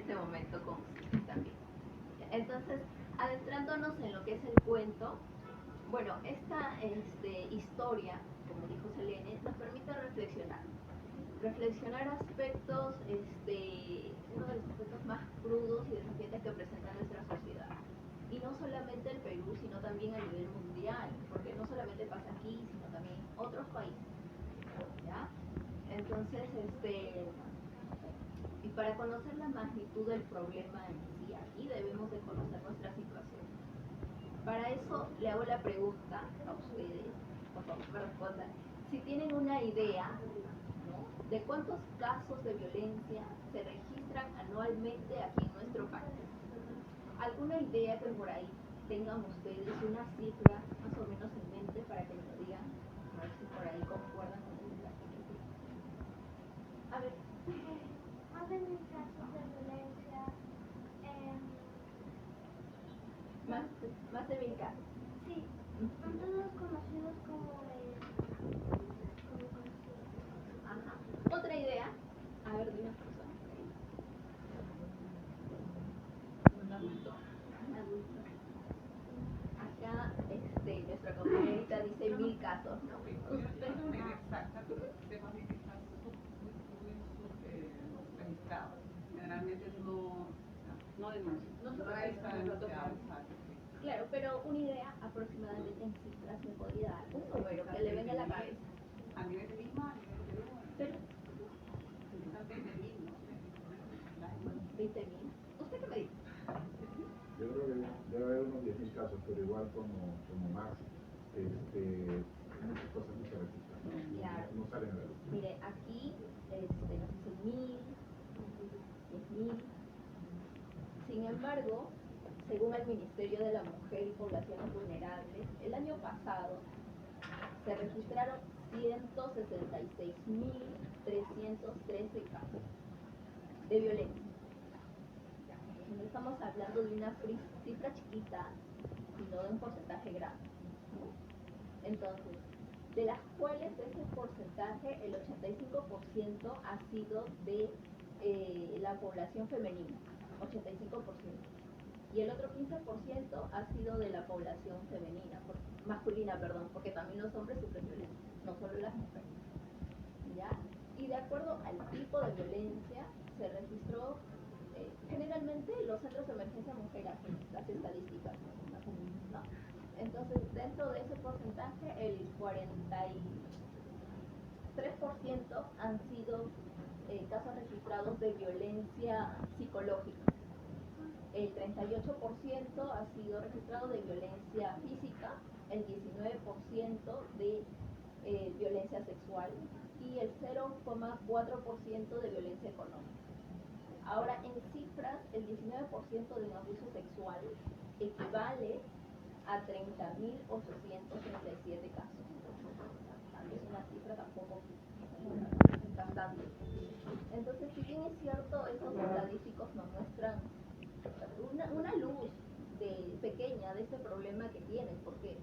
este momento con ustedes también. Entonces, adentrándonos en lo que es el cuento, bueno, esta historia, como dijo Selene, nos permite reflexionar aspectos, uno de los aspectos más crudos y desafiantes que presenta nuestra sociedad. Y no solamente el Perú, sino también a nivel mundial, porque no solamente pasa aquí, sino también en otros países, ¿ya? Entonces, y para conocer la magnitud del problema en sí, aquí debemos de conocer nuestra situación. Para eso le hago la pregunta a ustedes, por favor me respondan, si tienen una idea, ¿no?, de cuántos casos de violencia se registran anualmente aquí en nuestro país. ¿Alguna idea que por ahí tengan ustedes, una cifra más o menos en mente para que me lo digan? A ver si por ahí concuerdan con el dato que tienen. A ver. Más de 1000 casos de violencia. Más de 1000 casos. Sí, son todos conocidos como conocidos. Ajá. ¿Otra idea? A ver, de una persona. Un adulto. Acá, nuestra compañerita dice 1000 casos, ¿no? Yo tengo una idea exacta, pero el tema es que está muy registrado. Generalmente no denuncia. No se va a estar denunciado. Claro, pero una idea aproximadamente en cifras me podría dar un número que le venga a la cabeza. A nivel de Lima, a nivel de Perú, Pero, quizás 20.000, no sé. 20.000. ¿Usted qué me dice? Yo creo que debe haber unos 10.000 casos, pero igual como más, muchas cosas no se registran, ¿no? Claro. No salen a la luz. Mire, aquí nos dicen 1000, 10.000. Sin embargo, según el Ministerio de la Mujer y Poblaciones Vulnerables, el año pasado se registraron 166.313 casos de violencia. No estamos hablando de una cifra chiquita, sino de un porcentaje grande, ¿no? Entonces, de las cuales de ese porcentaje, el 85% ha sido de la población femenina, 85%. Y el otro 15% ha sido de la población masculina, porque también los hombres sufren violencia, no solo las mujeres, ¿ya? Y de acuerdo al tipo de violencia, se registró, generalmente los centros de emergencia mujer hacen las estadísticas, más o menos, ¿no? Entonces, dentro de ese porcentaje, el 43% han sido casos registrados de violencia psicológica. El 38% ha sido registrado de violencia física, el 19% de violencia sexual y el 0,4% de violencia económica. Ahora, en cifras, el 19% de un abuso sexual equivale a 30.837 casos. Es una cifra tampoco bastante. Entonces, si bien es cierto, estos estadísticos nos muestran una luz pequeña de este problema que tienen, porque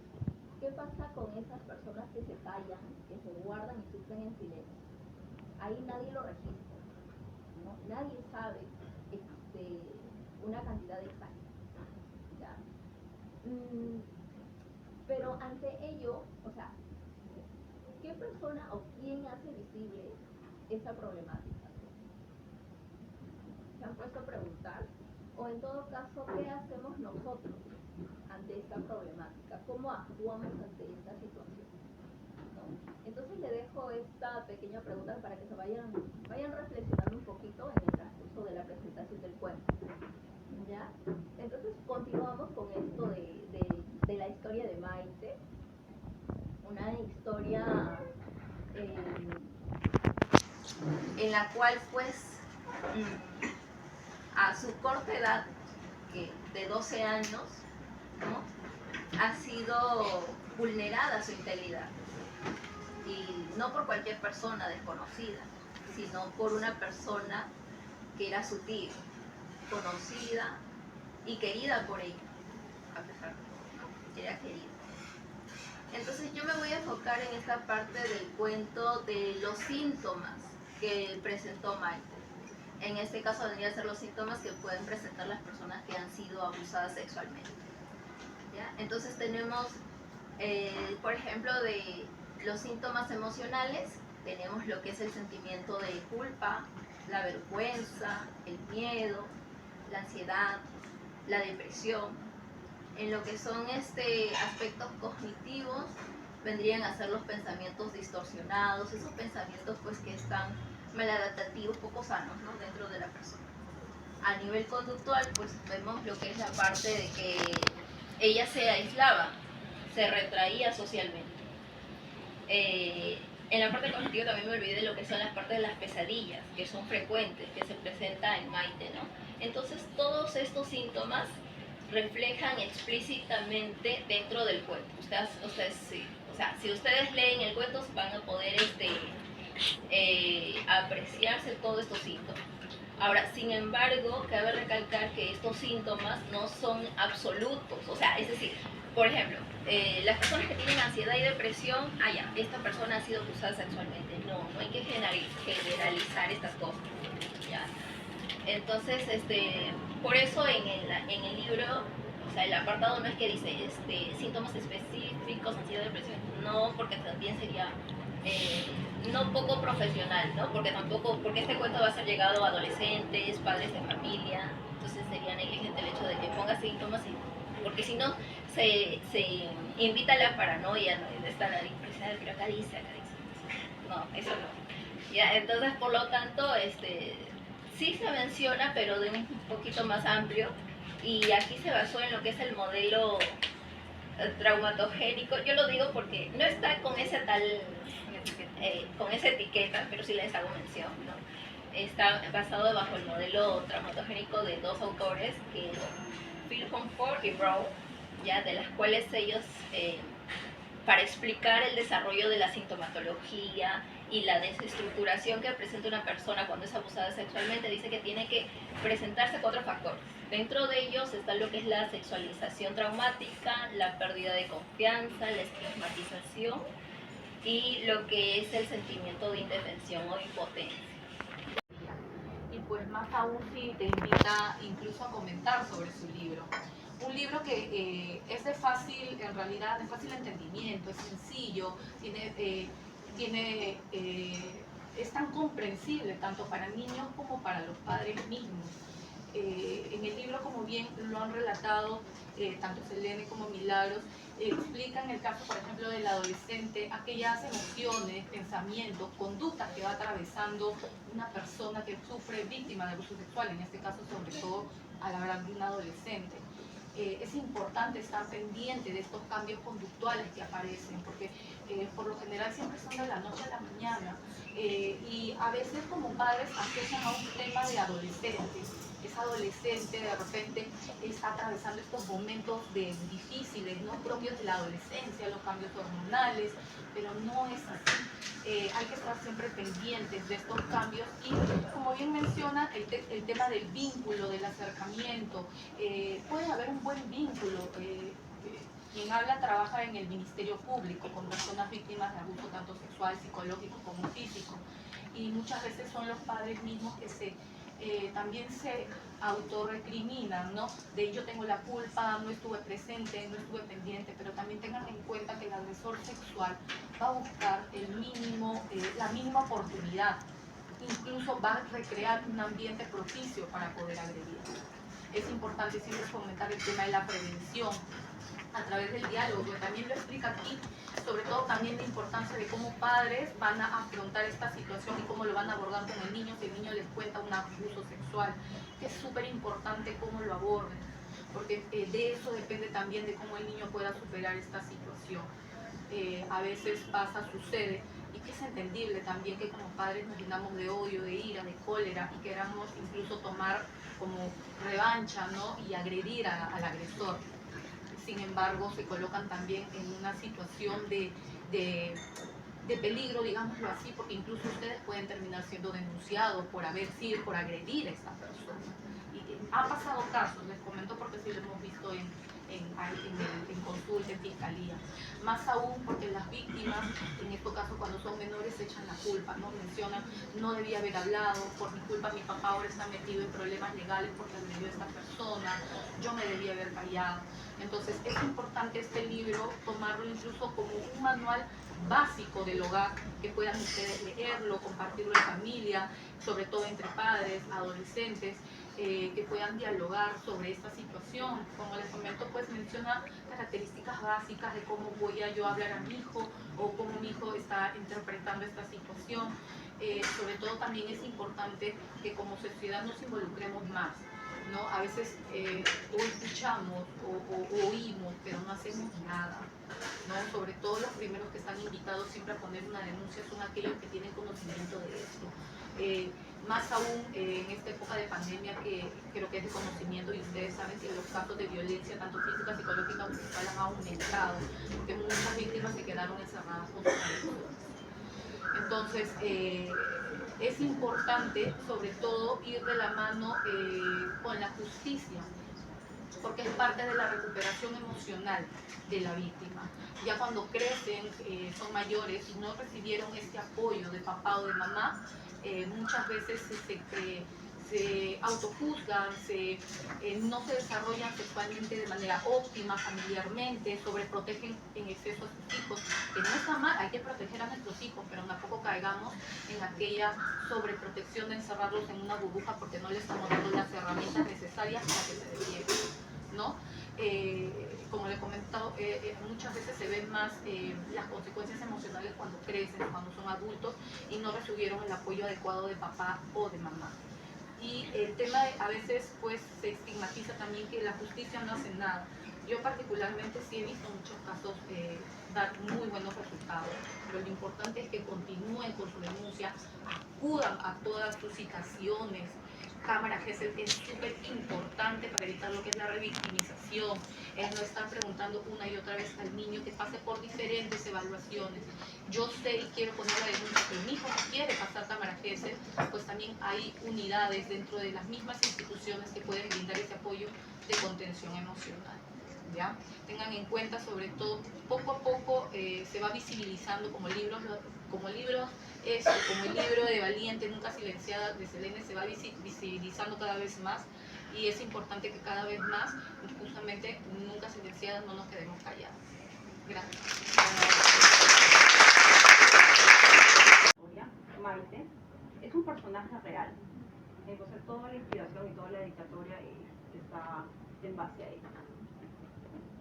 ¿qué pasa con esas personas que se callan, que se guardan y sufren en silencio? Ahí nadie lo registra, ¿no? Nadie sabe una cantidad exacta, ¿ya? Pero ante ello, o sea, ¿qué persona o quién hace visible esa problemática? ¿Se han puesto a preguntar? O en todo caso, ¿qué hacemos nosotros ante esta problemática? ¿Cómo actuamos ante esta situación? ¿No? Entonces le dejo esta pequeña pregunta para que se vayan reflexionando un poquito en el transcurso de la presentación del cuento, ¿ya? Entonces continuamos con esto de la historia de Maite, una historia en la cual pues a su corta edad, de 12 años, ¿no?, ha sido vulnerada su integridad, y no por cualquier persona desconocida, sino por una persona que era su tía, conocida y querida por ella, a pesar de todo, ¿no? Era querida. Entonces yo me voy a enfocar en esta parte del cuento de los síntomas que presentó Maite. En este caso vendrían a ser los síntomas que pueden presentar las personas que han sido abusadas sexualmente. ¿Ya? Entonces tenemos, por ejemplo, de los síntomas emocionales, tenemos lo que es el sentimiento de culpa, la vergüenza, el miedo, la ansiedad, la depresión. En lo que son aspectos cognitivos, vendrían a ser los pensamientos distorsionados, esos pensamientos pues que están maladaptativos, poco sanos, ¿no?, dentro de la persona. A nivel conductual, pues vemos lo que es la parte de que ella se aislaba, se retraía socialmente. En la parte cognitiva también me olvidé de lo que son las partes de las pesadillas, que son frecuentes, que se presentan en Maite, ¿no? Entonces todos estos síntomas reflejan explícitamente dentro del cuento. Ustedes sí. O sea, si ustedes leen el cuento van a poder apreciarse todos estos síntomas. Ahora, sin embargo, cabe recalcar que estos síntomas no son absolutos. O sea, es decir, por ejemplo, las personas que tienen ansiedad y depresión, esta persona ha sido abusada sexualmente. No hay que generalizar estas cosas. ¿Ya? Entonces, por eso en el libro, o sea, el apartado no es que dice síntomas específicos, ansiedad, depresión, no, porque también sería no poco profesional, ¿no? Porque este cuento va a ser llegado a adolescentes, padres de familia, entonces sería negligente el hecho de que ponga síntomas, porque si no se invita a la paranoia, ¿no? De estar ahí, pero acá dice. No, eso no. Ya, entonces, por lo tanto, sí se menciona, pero de un poquito más amplio, y aquí se basó en lo que es el modelo traumatogénico. Yo lo digo porque no está con esa con esa etiqueta, pero sí les hago mención, ¿no? Está basado bajo el modelo traumatogénico de dos autores, que Phil Comfort y Brown, ya, de las cuales ellos, para explicar el desarrollo de la sintomatología y la desestructuración que presenta una persona cuando es abusada sexualmente, dice que tiene que presentarse 4 factores. Dentro de ellos está lo que es la sexualización traumática, la pérdida de confianza, la estigmatización y lo que es el sentimiento de indefensión o impotencia. Y pues más aún si te invita incluso a comentar sobre su libro. Un libro que es de fácil, en realidad, de fácil entendimiento, es sencillo, es tan comprensible tanto para niños como para los padres mismos. En el libro, como bien lo han relatado tanto Selene como Milagros, explican el caso, por ejemplo, del adolescente, aquellas emociones, pensamientos, conductas que va atravesando una persona que sufre víctima de abuso sexual, en este caso sobre todo a la edad de un adolescente. Es importante estar pendiente de estos cambios conductuales que aparecen, porque por lo general siempre son de la noche a la mañana, y a veces como padres asocian a un tema de adolescentes. Esa adolescente de repente está atravesando estos momentos difíciles, ¿no?, propios de la adolescencia, los cambios hormonales, pero no es así. Hay que estar siempre pendientes de estos cambios y, como bien menciona, el tema del vínculo, del acercamiento. Puede haber un buen vínculo. Quien habla trabaja en el Ministerio Público con personas víctimas de abuso tanto sexual, psicológico como físico, y muchas veces son los padres mismos que también se autorrecriminan, ¿no? De yo tengo la culpa, no estuve presente, no estuve pendiente, pero también tengan en cuenta que el agresor sexual va a buscar la mínima oportunidad, incluso va a recrear un ambiente propicio para poder agredir. Es importante siempre fomentar el tema de la prevención a través del diálogo, que también lo explica aquí, sobre todo también la importancia de cómo padres van a afrontar esta situación y cómo lo van a abordar con el niño, si el niño les cuenta un abuso sexual, que es súper importante cómo lo aborden, porque de eso depende también de cómo el niño pueda superar esta situación. A veces sucede, y que es entendible también que como padres nos llenamos de odio, de ira, de cólera, y queramos incluso tomar como revancha, ¿no?, y agredir al agresor. Sin embargo, se colocan también en una situación de peligro, digámoslo así, porque incluso ustedes pueden terminar siendo denunciados por por agredir a esta persona. Y ha pasado casos, les comento porque sí lo hemos visto en en consulta, en fiscalía. Más aún porque las víctimas, en este caso cuando son menores, echan la culpa, ¿no? Mencionan, no debía haber hablado, por mi culpa mi papá ahora está metido en problemas legales porque agredió a esta persona, yo me debía haber callado. Entonces es importante este libro tomarlo incluso como un manual básico del hogar, que puedan ustedes leerlo, compartirlo en familia, sobre todo entre padres, adolescentes, que puedan dialogar sobre esta situación. Como les comento, pues menciona características básicas de cómo voy a yo hablar a mi hijo o cómo mi hijo está interpretando esta situación. Sobre todo también es importante que como sociedad nos involucremos más, ¿no? A veces o escuchamos o oímos, pero no hacemos nada, ¿no? Sobre todo los primeros que están invitados siempre a poner una denuncia son aquellos que tienen conocimiento de esto. Más aún en esta época de pandemia, que creo que es de conocimiento, y ustedes saben que los casos de violencia, tanto física, psicológica o sexual, han aumentado, porque muchas víctimas se quedaron encerradas con sus agresores. Entonces, es importante, sobre todo, ir de la mano con la justicia, porque es parte de la recuperación emocional de la víctima. Ya cuando crecen, son mayores y no recibieron este apoyo de papá o de mamá, muchas veces se autojuzgan, no se desarrollan sexualmente de manera óptima, familiarmente, sobreprotegen en exceso a sus hijos, que no está mal, hay que proteger a nuestros hijos, pero tampoco caigamos en aquella sobreprotección de encerrarlos en una burbuja porque no les estamos dando las herramientas necesarias para que se despierten, ¿no? Como le he comentado, muchas veces se ven más las consecuencias emocionales cuando crecen, cuando son adultos y no recibieron el apoyo adecuado de papá o de mamá. Y el tema a veces pues se estigmatiza también que la justicia no hace nada. Yo particularmente sí he visto muchos casos dar muy buenos resultados, pero lo importante es que continúen con su denuncia, acudan a todas sus citaciones. Cámara GESEL es súper importante para evitar lo que es la revictimización, es no estar preguntando una y otra vez al niño que pase por diferentes evaluaciones. Yo sé y quiero poner la denuncia, pero mi hijo no quiere pasar Cámara GESEL, pues también hay unidades dentro de las mismas instituciones que pueden brindar ese apoyo de contención emocional. ¿Ya? Tengan en cuenta, sobre todo, poco a poco se va visibilizando como libros como el libro de Valiente, Nunca Silenciada, de Selene, se va visibilizando cada vez más, y es importante que cada vez más, justamente, Nunca Silenciadas, no nos quedemos callados. Gracias. Maite es un personaje real, entonces toda la inspiración y toda la dedicatoria está en base a ella.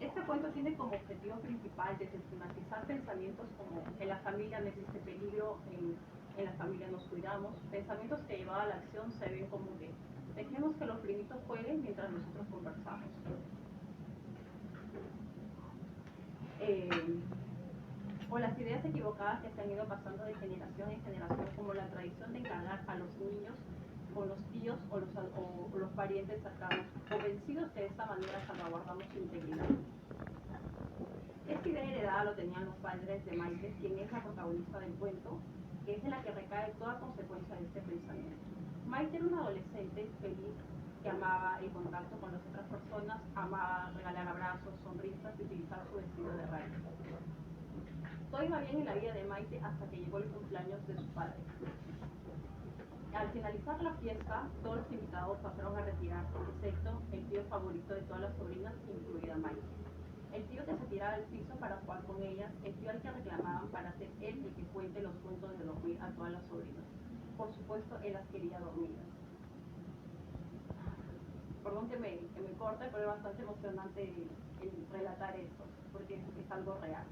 Este cuento tiene como objetivo principal desestigmatizar pensamientos como en la familia no existe peligro, en la familia nos cuidamos, pensamientos que llevados a la acción se ven como que dejemos que los primitos jueguen mientras nosotros conversamos. O las ideas equivocadas que se han ido pasando de generación en generación, como la tradición de encargar a los niños con los tíos o los parientes cercanos, convencidos que de esta manera salvaguardamos su integridad. Esta idea heredada lo tenían los padres de Maite, quien es la protagonista del cuento, que es en la que recae toda consecuencia de este pensamiento. Maite era una adolescente feliz que amaba el contacto con las otras personas, amaba regalar abrazos, sonrisas y utilizar su vestido de raya. Todo iba bien en la vida de Maite hasta que llegó el cumpleaños de su padre. Al finalizar la fiesta, todos los invitados pasaron a retirarse, excepto el tío favorito de todas las sobrinas, incluida Maite. El tío que se tiraba al piso para jugar con ellas, el tío al que reclamaban para ser él el que cuente los cuentos de dormir a todas las sobrinas. Por supuesto, él las quería dormidas. Perdón que me corte, pero es bastante emocionante el relatar esto, porque es algo real.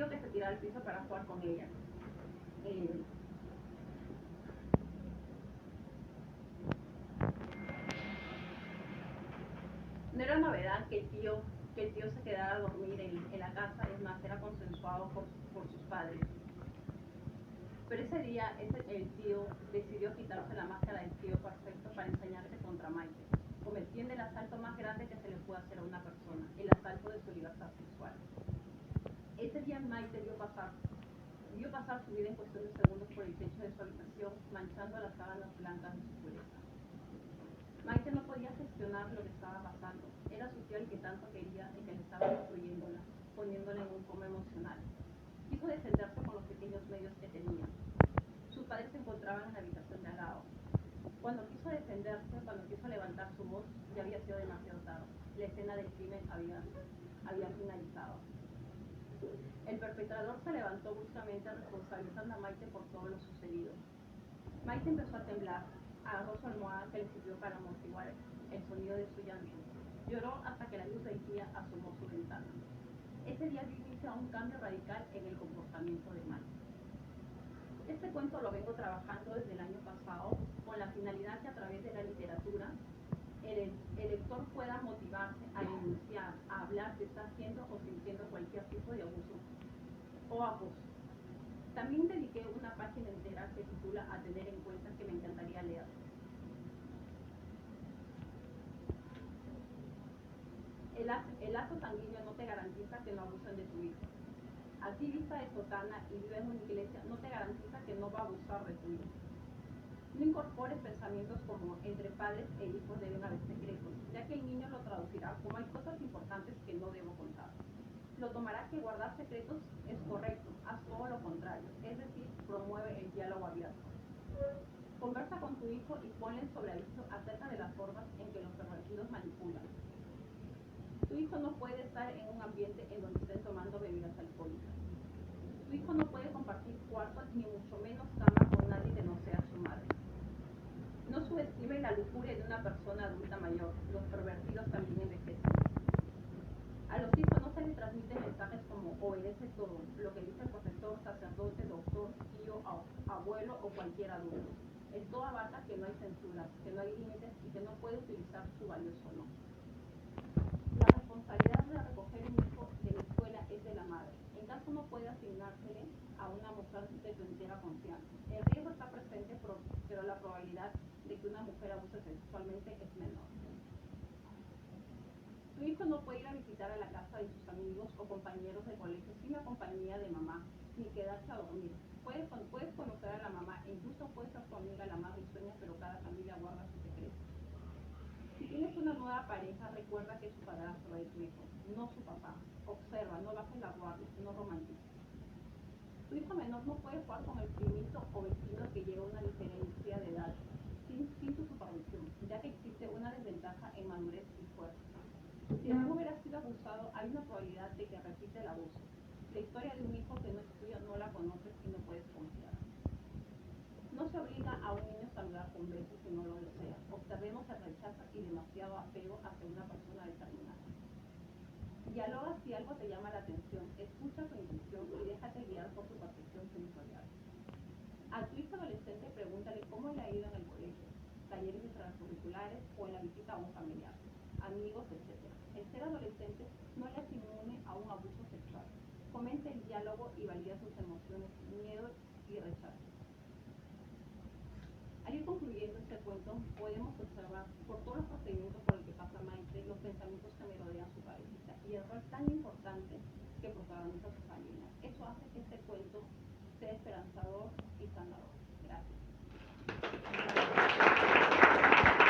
Que se tiraba al piso para jugar con ella. No era novedad que el tío se quedara a dormir en la casa, es más, era consensuado por sus padres. día el tío decidió quitarse la máscara del tío perfecto para ensañarse contra Maite, cometiendo el asalto más grande que se le puede hacer a una persona, el asalto de su libertad sexual. Ese día Maite vio pasar su vida en cuestión de segundos por el techo de su habitación, manchando las sábanas blancas de su pureza. Maite no podía gestionar lo que estaba pasando. Era su tío el que tanto quería y que le estaba destruyéndola, poniéndola en un coma emocional. Quiso defenderse con los pequeños medios que tenía. Sus padres se encontraban en la habitación de al lado. Cuando quiso defenderse, cuando quiso levantar su voz, ya había sido demasiado tarde. La escena del crimen había finalizado. El perpetrador se levantó bruscamente responsabilizando a Maite por todo lo sucedido. Maite empezó a temblar, agarró su almohada que le sirvió para amortiguar el sonido de su llanto. Lloró hasta que la luz del día asomó su ventana. Ese día dio inicio a un cambio radical en el comportamiento de Maite. Este cuento lo vengo trabajando desde el año pasado con la finalidad que a través de la literatura el lector pueda motivarse a denunciar, a hablar si está haciendo o sintiendo cualquier tipo de abuso o acoso. También dediqué una página entera que titula A tener en cuenta, que me encantaría leer. El lazo sanguíneo no te garantiza que no abusen de tu hijo. Así vista de sotana y vive en una iglesia no te garantiza que no va a abusar de tu hijo. No incorpores pensamientos como entre padres e hijos deben haber secretos, ya que el niño lo traducirá como hay cosas importantes que no debo contar. Lo tomará que guardar secretos es correcto, haz todo lo contrario, es decir, promueve el diálogo abierto. Conversa con tu hijo y ponle sobre aviso acerca de las formas en que los pervertidos manipulan. Tu hijo no puede estar en un ambiente en donde estén tomando bebidas alcohólicas. Tu hijo no puede compartir cuartos ni mucho menos cama con nadie que no sea su madre. No subestime la lujuria de una persona adulta mayor, los pervertidos también envejecen. A los hijos no se les transmiten mensajes como obedece todo, lo que dice el profesor, sacerdote, doctor, tío, abuelo o cualquier adulto. Esto abarca que no hay censura, que no hay límites y que no puede utilizar su valioso no. La responsabilidad de recoger un hijo de la escuela es de la madre. En caso no puede asignársele a una mujer de tu entera confianza. El riesgo está presente, pero la probabilidad de que una mujer abuse sexualmente es menor. Tu hijo no puede ir a visitar a la casa de sus amigos o compañeros de colegio sin la compañía de mamá, ni quedarse a dormir. Puedes conocer a la mamá e incluso puede ser tu amiga la más risueña, pero cada familia guarda sus secretos. Si tienes una nueva pareja, recuerda que su padrastro es tu hijo, no su papá. Observa, no bajes la guardia, no romantices. Tu hijo menor no puede jugar con el primito o vecino que lleva una diferencia de edad sin tu supervisión, ya que existe una desventaja en madurez y fuerza. Si tú hubieras sido abusado, hay una probabilidad de que repite el abuso. La historia de un hijo que no es tuyo no la conoces y no puedes confiar. No se obliga a un niño a saludar con besos si no lo desea. Observemos el rechazo y demasiado apego hacia una persona determinada. Dialoga si algo te llama la atención, escucha tu intuición y déjate guiar por tu percepción sensorial. A tu hijo adolescente pregúntale cómo le ha ido en el colegio, talleres extracurriculares o en la visita a un familiar, amigos, etc. El ser adolescente no le es inmune a un abuso sexual. Fomenta el diálogo y valida sus emociones, miedo y rechazo. Al ir concluyendo este cuento, podemos observar por todos los procedimientos por el que pasa Maite, los pensamientos que me rodean su cabecita y el rol tan importante